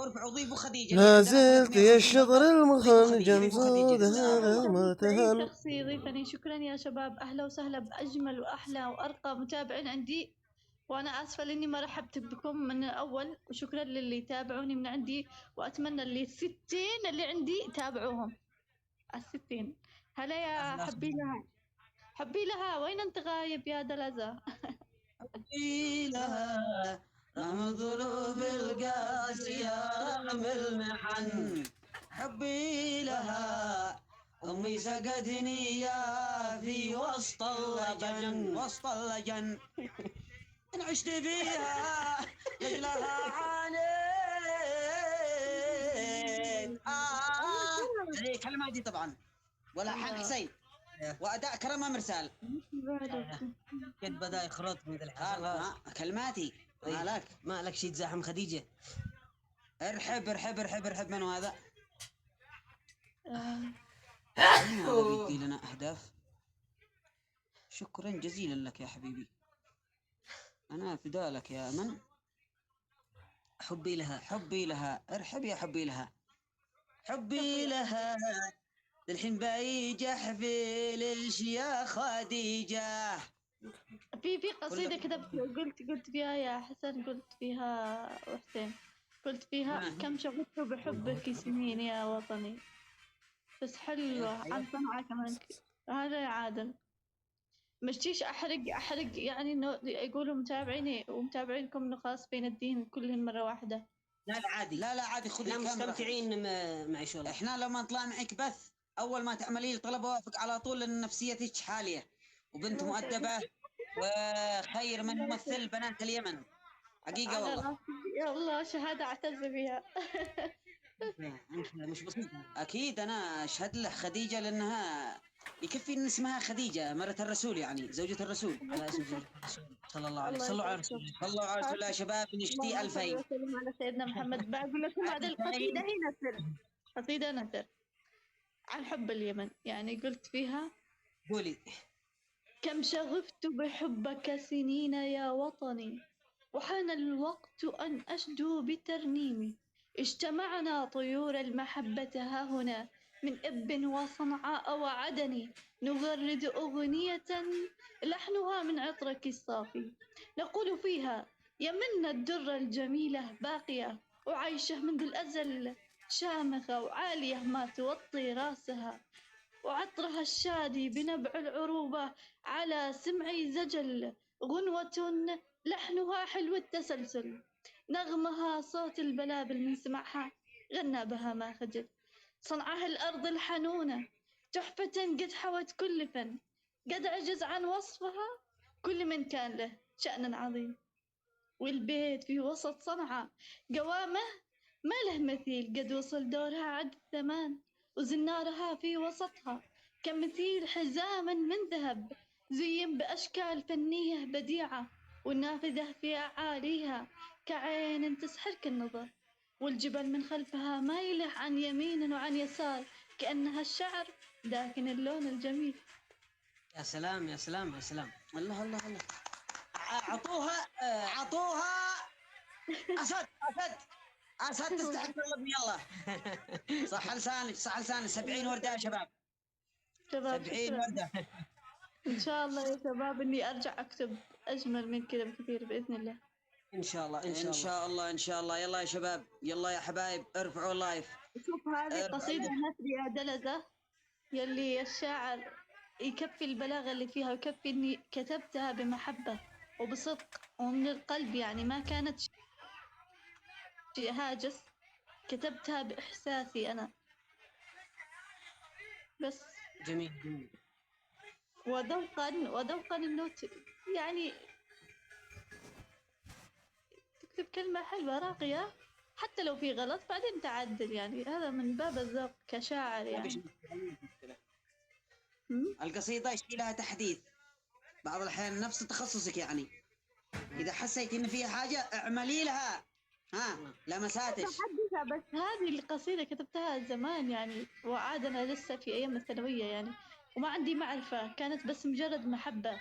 ارفعوا ضيفوا خديجة. لا زلت يا الشطر المخن جمزود هذا ما تهن. شخص يضيفني. شكرا يا شباب، أهلا وسهلا بأجمل وأحلى وأرقى متابعين عندي، وأنا آسفة لأني ما رحبت بكم من الأول، وشكرا للي يتابعوني من عندي، وأتمنى اللي 60 اللي عندي تابعوهم. 60. هلا يا حبي لها، حبي لها، وين أنت غايب يا دلزة؟ حبي لها رغم ظروف القاسية رغم المحن، حبي لها أمي سقتني يا في وسط اللجن، وسط اللجن إن عشت فيها لجلها عانيت. هذه كلماتي طبعا، والحان حسين وأداء كرمة مرسال. قد بدا يخرط من الحصان. كلماتي ما لك شي تزاحم خديجة. ارحب ارحب ارحب ارحب. من هذا؟ هذا بيدي لنا أهداف. شكرا جزيلا لك يا حبيبي، أنا فدا لك يا من. حبي لها حبي لها، ارحب يا حبي لها، حبي لها الحين بايج احفلش يا خديجة. في قصيدة كتبت قلت فيها يا حسن، قلت فيها وحسين، قلت فيها كم شغفت بحبك سنين يا وطني، بس حلوة عن صنعة كمان. هذا يا عادل مشتيش أحرق يعني إنه يقولوا متابعيني ومتابعينكم إنه خلاص بين الدين كلهن مرة واحدة. لا عادي، لا عادي، خذي احنا مستمتعين معي شغل. احنا لما نطلع معك بث اول ما تعملي طلب اوافق على طول، لان نفسيتك حاليه وبنت مؤدبه وخير من ممثل بنات اليمن حقيقه والله. يا الله شهاده اعتز بها. مش بسيطه. اكيد انا اشهد له خديجه، لانها يكفي ان اسمها خديجه مرة الرسول، يعني زوجة الرسول. على اسم زوجة الرسول صلى الله عليه وسلم. صلوا على رسول الله، صلوا على رسول الله يا شباب. نشتي 2000 وسلم على سيدنا محمد. بقول لكم هذه القصيده هي نثر، قصيده نثر عن حب اليمن، يعني قلت فيها قولي. كم شغفت بحبك سنين يا وطني، وحان الوقت أن أشدو بترنيمي، اجتمعنا طيور المحبة ها هنا من إب وصنعاء وعدن، نغرد أغنية لحنها من عطرك الصافي، نقول فيها يمن الدر الجميلة باقية، وعايشة منذ الأزل شامخة وعالية ما توطي راسها، وعطرها الشادي بنبع العروبة على سمعي زجل، غنوة لحنها حلو التسلسل، نغمها صوت البلابل من سمعها غنى بها ما خجل، صنعها الأرض الحنونة تحفة قد حوت كل فن، قد عجز عن وصفها كل من كان له شأن عظيم، والبيت في وسط صنعاء قوامه ما له مثيل، قد وصل دورها عد الثمان، وزنارها في وسطها كمثيل حزام من ذهب زين بأشكال فنية بديعة، والنافذة في أعاليها كعين تسحرك النظر، والجبل من خلفها مايلة عن يمين وعن يسار كأنها الشعر داكن اللون الجميل. يا سلام يا سلام يا سلام. الله الله الله. عطوها أسد تستحق الابن. يلا صح لسانك صح لسانك. 70 وردة يا شباب، 70 وردة. إن شاء الله يا شباب إني أرجع أكتب أجمل من كذا بكثير بإذن الله. ان شاء الله ان شاء الله ان شاء الله ان شاء الله. يلا يا شباب، يلا يا حبايب ارفعوا اللايف. شوف هذه قصيدة نثر يا دلزة، يلي الشاعر يكفي البلاغة اللي فيها، ويكفي إني كتبتها بمحبة وبصدق ومن القلب، يعني ما كانت شيء هاجس، كتبتها بإحساسي أنا بس. جميل جميل. وذوقا إنه يعني تكتب كلمة حلوة راقية حتى لو في غلط بعدين تعدل، يعني هذا من باب الذوق كشاعر يعني. القصيدة يشكي لها تحديث بعض الأحيان نفس تخصصك، يعني إذا حسيت إن فيها حاجة اعملي لها لمساتش. بس هذه القصيدة كتبتها زمان يعني، وعاد أنا لسه في أيام الثانوية يعني، وما عندي معرفة، كانت بس مجرد محبة